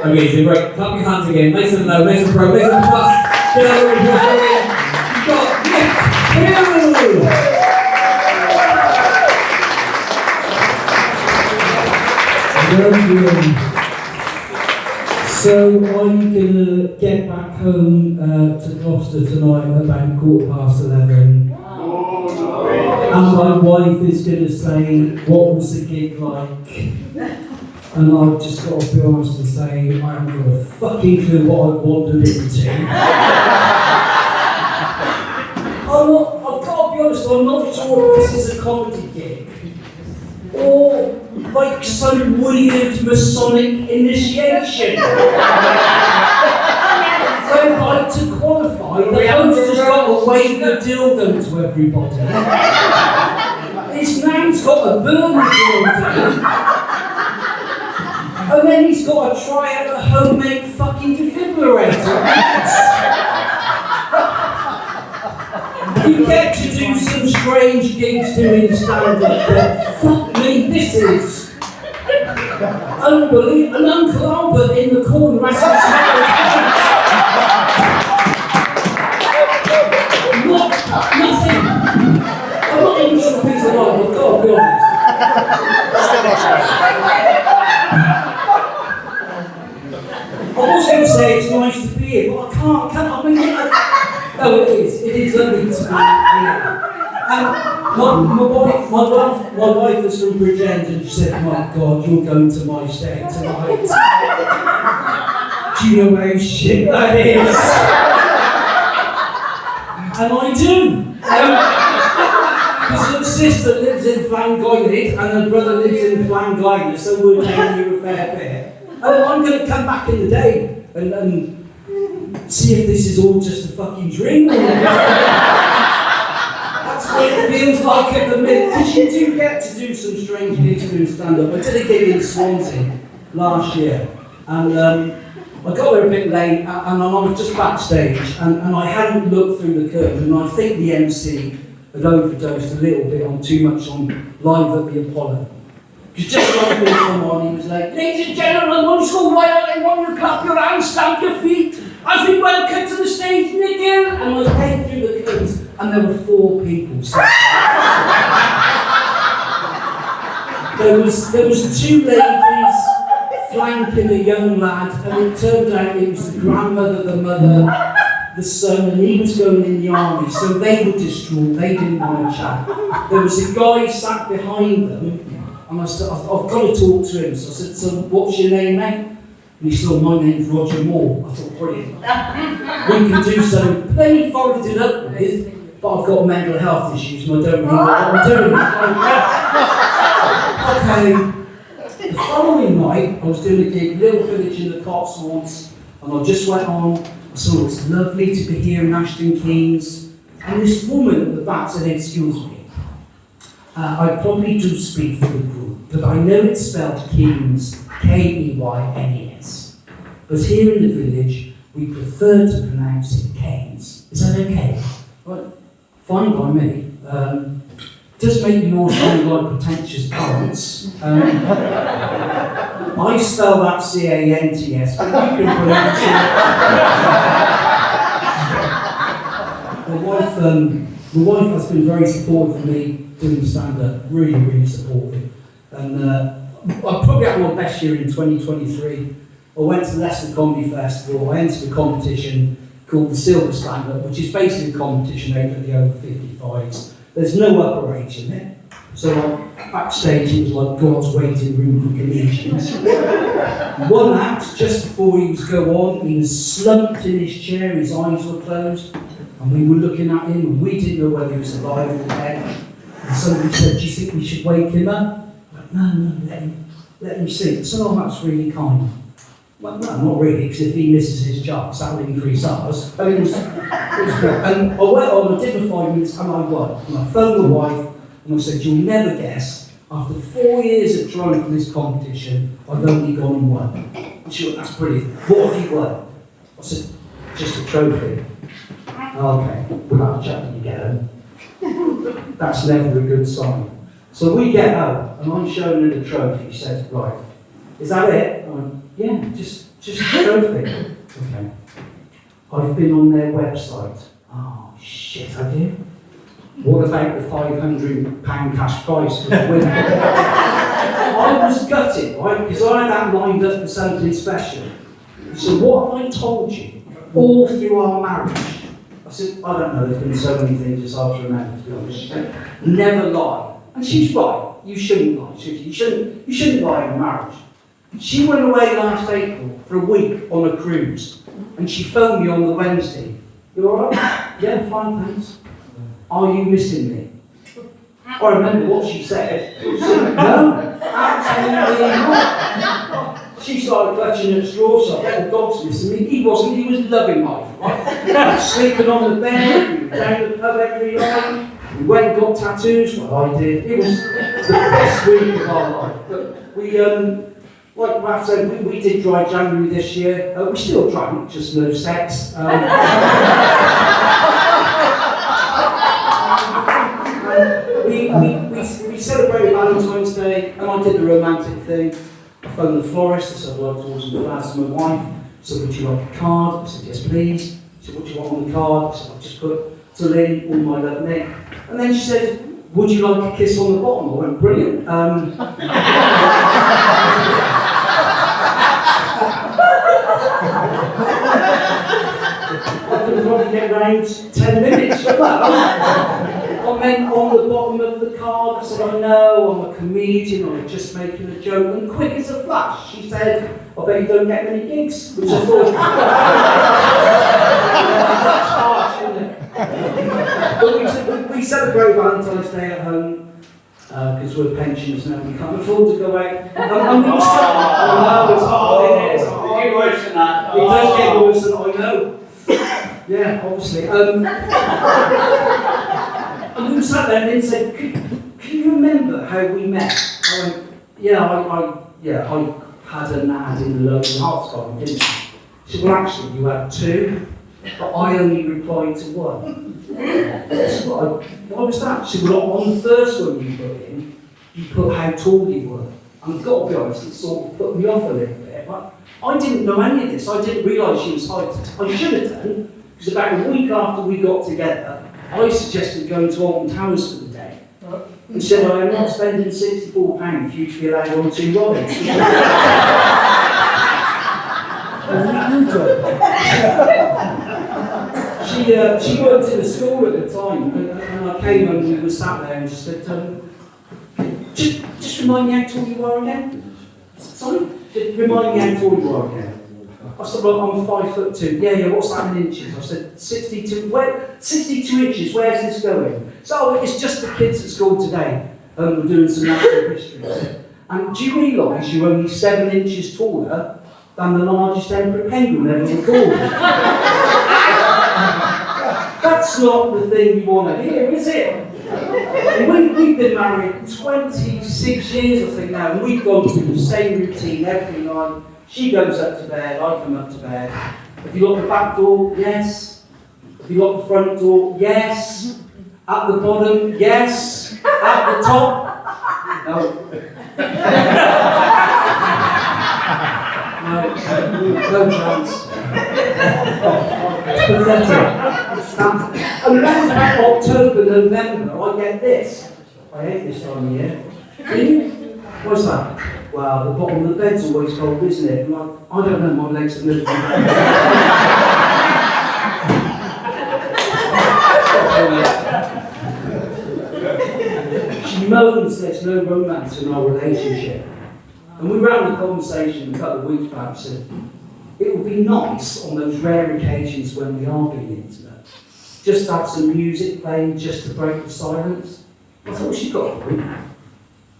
Amazing, right, clap your hands again, nice and loud, nice and proud, nice and fast. Get out of the way. You've got Nick Hill. So I'm gonna get back home to Gloucester tonight at about 11:15. And my wife is gonna say, what was the gig like? And I've just got to be honest and say, I haven't got a fucking clue what I've wandered into. I've got to be honest, I'm not sure if this is a comedy gig or like some weird Masonic initiation. So like to qualify, the host has got to wave the dildo to everybody. His name's got to burn the dildo. And then he's got to try out a homemade fucking defibrillator. You get to do some strange gigs doing stand-up, but fuck me, this is unbelievable. And Uncle Albert in the corner has his nothing. I'm not even sure if he's alive, I've got to be honest. I was going to say it's nice to be here, but I can't I mean, no, it is lovely to be here. And my wife is from Bridgend and she said, my God, you're going to Maesteg tonight. Do you know how shit that is? And I do. Because her sister lives in Llangollen and her brother lives in Llangollen, so we're down here a fair bit. And I'm going to come back in the day and see if this is all just a fucking dream. That's what it feels like at the minute. Because you do get to do some strange gigs doing stand-up. I did a gig in Swansea last year, and I got there a bit late, and I was just backstage, and I hadn't looked through the curtain, and I think the MC had overdosed a little bit on too much on Live at the Apollo. Because just like me come on, he was like, ladies and gentlemen, once go wild, I want you to clap your hands, stamp your feet, as we welcome to the stage, Nick Hill. And I came through the curtains, and there were 4 people sat there was 2 ladies flanking a young lad, and it turned out it was the grandmother, the mother, the son, and he was going in the army, so they were distraught, they didn't want to chat. There was a guy sat behind them, and I said, I've got to talk to him. So I said, so what's your name, mate? And he said, my name's Roger Moore. I thought, brilliant. We can do something. But then he followed it up with, but I've got mental health issues and I don't know what I'm doing. Okay. The following night, I was doing a gig, little village in the Cotswolds, and I just went on. I said, it's lovely to be here in Ashton Keynes. And this woman at the back said, excuse me. I probably do speak for the group, but I know it's spelled Keynes, K-E-Y-N-E-S. But here in the village, we prefer to pronounce it Keynes. Is that okay? Well, fine by me. Does make you all sound like pretentious parents. I spell that C-A-N-T-S, but you can pronounce it. My wife has been very supportive of me doing stand-up, really, really supportive. And I probably had my best year in 2023. I went to the Leicester Comedy Festival, I entered a competition called the Silver Stand-Up, which is basically a competition aimed at the over 55s. There's no upper age in it. So backstage it was like God's waiting room for comedians. One act, just before he was go on, he was slumped in his chair, his eyes were closed, and we were looking at him, and we didn't know whether he was alive or dead. And somebody said, do you think we should wake him up? I went, no, let him sleep. So, oh, that's really kind. Well, no, not really, because if he misses his chance, that will increase ours. I mean, it was good. And I went on, I did my 5 minutes, and I won. And I phoned my wife, and I said, you'll never guess, after 4 years of trying for this competition, I've only gone and won. And she went, that's brilliant. What have you won? I said, just a trophy. Okay, we'll have a chat when you get home. That's never a good sign. So we get out, and I'm showing her the trophy. She says, right, is that it? I went, yeah, just just trophy. Okay. I've been on their website. Oh, shit, have you? What about the £500 cash prize for the winner? I was gutted, right? Because I had that lined up for something special. So what have I told you all through our marriage? I said, I don't know, there's been so many things it's hard to remember, to be honest. She said, never lie. And she's right, you shouldn't lie, should you? You shouldn't lie in a marriage. She went away last April for a week on a cruise, and she phoned me on the Wednesday. You alright? Yeah, fine, thanks. Are you missing me? I remember what she said. She said, no, absolutely not. She started clutching at straws, so I bet the dog's missing me. He wasn't, he was loving life, right? Sleeping on the bed, we were down the pub every night, we went and got tattoos, well I did. It was the best week of our life. But we, like Ralph said, we did dry January this year. We still drank, just no sex. We celebrated Valentine's Day, and I did the romantic thing. I phoned the florist, I said, I'd like to order some flowers to my wife. He said, would you like a card? I said, yes please. He said, what do you want on the card? I said, I've just put to Lynn, all my love, Nick. And then she said, would you like a kiss on the bottom? I went, brilliant. I could probably get around 10 minutes. I meant on the bottom of the card, I said, I know, I'm a comedian, I'm just making a joke, and quick as a flash, she said, I bet you don't get many gigs, which I thought, that's harsh, isn't it? But we celebrate Valentine's Day at home, because we're pensioners now, we can't afford to go out. And we celebrate, it's hard, isn't it? It's hard. It gets worse than that. It does get worse than I know. Yeah, obviously. And we sat there and said, can you remember how we met? I went, yeah, I had an ad in the local arts garden, didn't I? She said, well actually you had two, but I only replied to one. I said, why was that? She said, well on the first one you put in, you put how tall you were. And I've got to be honest, it sort of put me off a little bit. I didn't know any of this, I didn't realise she was heightened. I should have done, because about a week after we got together, I suggested going to Alton Towers for the day. And said, I am not spending £64 for you to be allowed on 2 rides. She worked in a school at the time, and I came and we were sat there and she said, just remind me how tall you are again. Sorry? Just remind me how tall you are again. I said, well, I'm 5'2". Yeah, what's that in inches? I said, 62. 62 inches, where's this going? So it's just the kids at school today. We're doing some natural history. And do you realise you're only 7 inches taller than the largest emperor penguin ever recorded? That's not the thing you want to hear, is it? We've been married 26 years, I think now, and we've gone through the same routine every night. She goes up to bed, I come up to bed. Have you locked the back door? Yes. Have you locked the front door? Yes. At the bottom? Yes. At the top? No. No chance. It's pathetic. And around about October, November, I get this. I hate this time of year. Do you? What's that? Well, the bottom of the bed's always cold, isn't it? Like, I don't know, my legs are moving. She moans there's no romance in our relationship. And we ran the conversation a couple of weeks back and said, it would be nice on those rare occasions when we are being intimate, just to have some music playing just to break the silence. I thought she's got a point.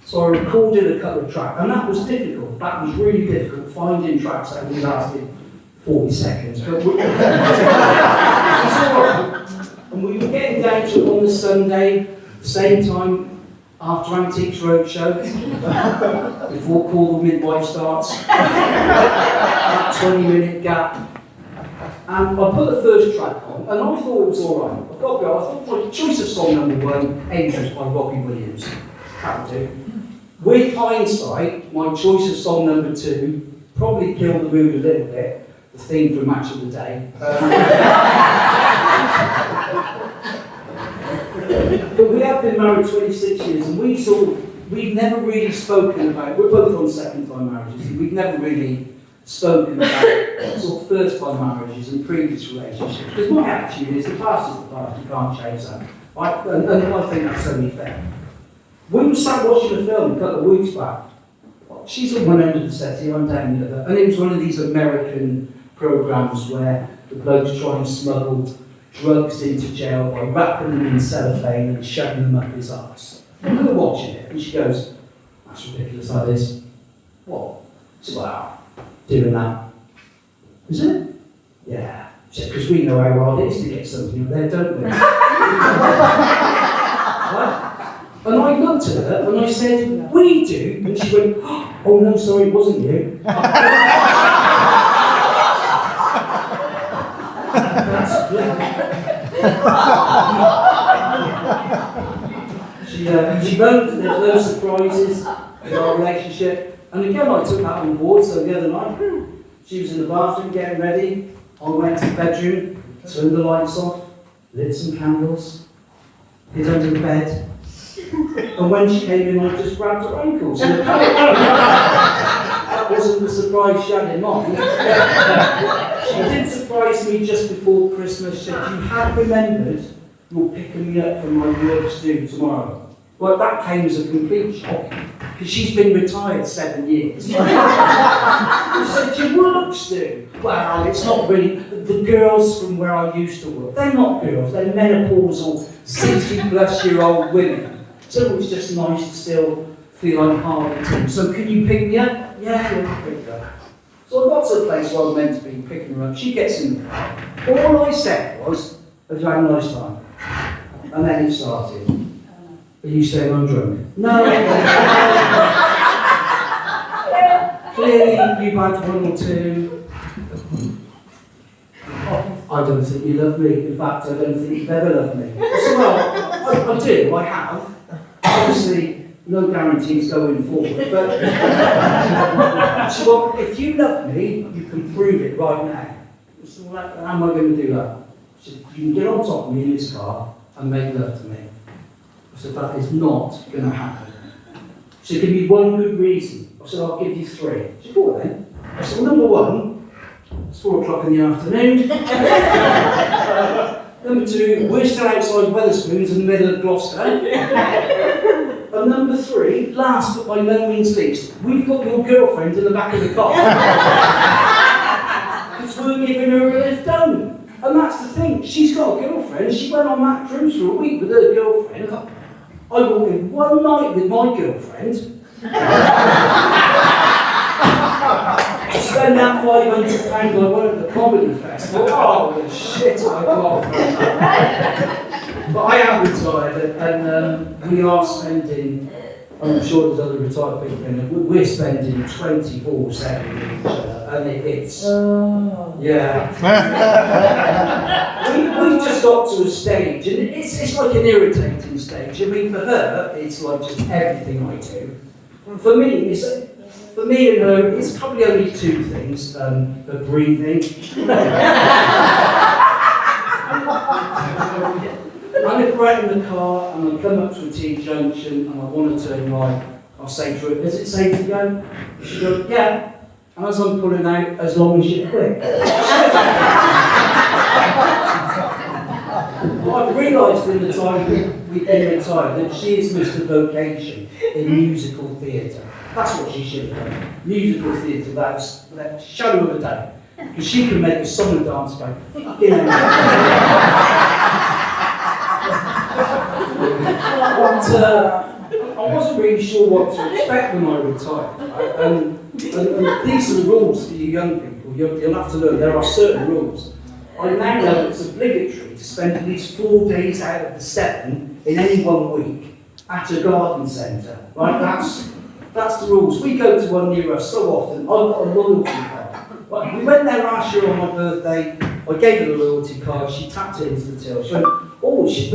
So I recorded a couple of tracks, and that was difficult. That was really difficult, finding tracks that only lasted 40 seconds. But it's all right. And we were getting down to it on the Sunday, same time after Antiques Roadshow, before Call the Midwife starts, that 20-minute gap. And I put the first track on, and I thought it was all right. I've got to go. I thought my choice of song number 1, Angels by Robbie Williams. That would do. With hindsight, my choice of song number 2 probably kill the mood a little bit, the theme for Match of the Day. But we have been married 26 years, and we've never really spoken about, we're both on second-time marriages, and we've never really spoken about sort of first-time marriages and previous relationships. Because my attitude is, the past is the past, you can't change that. And I think that's only fair. We were sat watching a film a couple of weeks back. She's on one end of the settee, I'm down the other. And it was one of these American programs where the blokes try and smuggle drugs into jail by wrapping them in cellophane and shoving them up his arse. And we were watching it, and she goes, "That's ridiculous, that is." "What?" I said, "Wow, doing that." "Is it?" "Yeah." She said, "Because we know how hard it is to get something up there, don't we?" Right? And I looked at her and I said, "We do." And she went, "Oh no, sorry, it wasn't you." She wrote that there's no surprises in our relationship. And again, I took that on board. So the other night, she was in the bathroom getting ready. I went to the bedroom, turned the lights off, lit some candles, hid under the bed. And when she came in, I just grabbed her ankles. That wasn't the surprise she had in mind. She did surprise me just before Christmas. She said, "You have remembered you're picking me up from my work's due tomorrow." Well, that came as a complete shock, because she's been retired 7 years. I said, "Your work's due." "Well, it's not really. The girls from where I used to work, they're not girls, they're menopausal, 60-plus-year-old women. So it's just nice to still feel I'm part of the team. So can you pick me up?" "Yeah, I'll pick her up." So I got to a place where I was meant to be picking her up. She gets in the car. All I said was, "Have you had a nice time?" And then it started. "Are you saying I'm drunk?" "No." "Clearly you've had one or two." "I don't think you love me. In fact, I don't think you've ever loved me." I said, "Well, I do, I have. Obviously, no guarantees going forward, but..." She said, "Well, if you love me, you can prove it right now." I said, "Well, how am I going to do that?" She said, "You can get on top of me in this car and make love to me." I said, "That is not going to happen." She said, "Give me one good reason." I said, "I'll give you 3. She said, "Go on then." I said, "Well, number 1, it's 4 o'clock in the afternoon. Number 2, we're still outside Wetherspoons in the middle of Gloucester. And number 3, last but by no means least, we've got your girlfriend in the back of the car. Because we're giving her a lift home." And that's the thing, she's got a girlfriend. She went on that cruise for a week with her girlfriend. I walked in one night with my girlfriend. Spend that £500 I went at the comedy festival. Oh, the shit I got. But I am retired, and we are spending, I'm sure there's other retired people in there, we're spending 24/7 with each other, and it's, yeah. We've just got to a stage, and it's like an irritating stage. I mean, for her, it's like just everything I do. For me, for me and her, it's probably only 2 things. Her breathing. And if we're out in the car and I come up to a T-junction and I want to turn right, I'll say to her, "Is it safe to go?" She'll go, "Yeah." And as I'm pulling out, "As long as you're quick." I've realised in the time we've been retired that she has missed a vocation in musical theatre. That's what she should have done. Musical theatre, that's that shadow of a doubt. Because she can make a song and dance go, fucking hell. But I wasn't really sure what to expect when I retired. And these are the rules for you young people. You'll have to learn. There are certain rules. I now know it's obligatory to spend at least 4 days out of the 7 in any one week at a garden centre. Right? That's the rules. We go to one near us so often. I've got a loyalty card. Right? We went there last year on my birthday. I gave her the loyalty card. She tapped it into the till. She went, "Oh, it's your birthday."